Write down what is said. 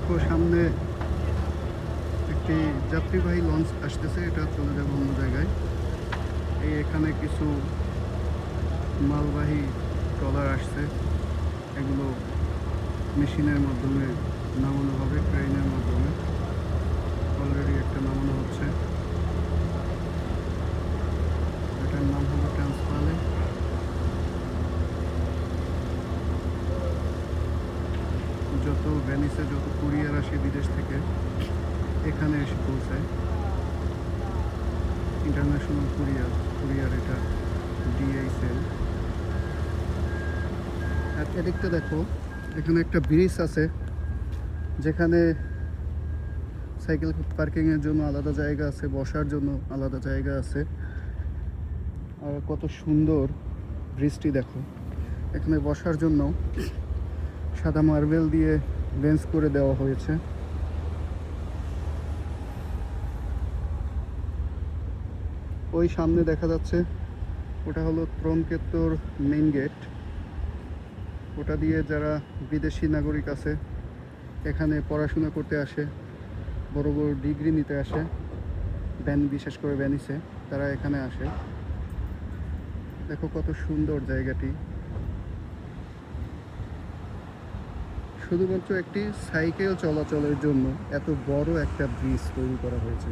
দেখো সামনে একটি যাত্রীবাহী লঞ্চ আসতেছে, এটা চলে যাবে অন্য জায়গায়। এই এখানে কিছু মালবাহী ট্রলার আসছে, এগুলো মেশিনের মাধ্যমে নামানো হবে, ক্রেনের মাধ্যমে। অলরেডি একটা নামানো হচ্ছে, এটার নাম হলো ট্রান্সপালে। যত ভ্যানিসে যত কুরিয়ার আসে বিদেশ থেকে এখানে এসে পৌঁছায়। ইন্টারন্যাশনাল কুরিয়ার এটা ডিএইচএল। আর এদিকটা দেখো, এখানে একটা ব্রিজ আছে যেখানে সাইকেল পার্কিংয়ের জন্য আলাদা জায়গা আছে, বসার জন্য আলাদা জায়গা আছে। আর কত সুন্দর ব্রিজটি দেখো, এখানে বসার জন্য সাদা মার্বেল দিয়ে বেঞ্চ করে দেওয়া হয়েছে। ওই সামনে দেখা যাচ্ছে ওটা হলো ত্রণক্ষেত্র মেইন গেট। ওটা দিয়ে যারা বিদেশি নাগরিক আছে এখানে পড়াশোনা করতে আসে, বড় বড় ডিগ্রি নিতে আসে, বিশেষ করে ভ্যানিসে তারা এখানে আসে। দেখো কত সুন্দর জায়গাটি, শুধুমাত্র একটি সাইকেল চলাচলের জন্য এত বড় একটা ব্রিজ তৈরি করা হয়েছে।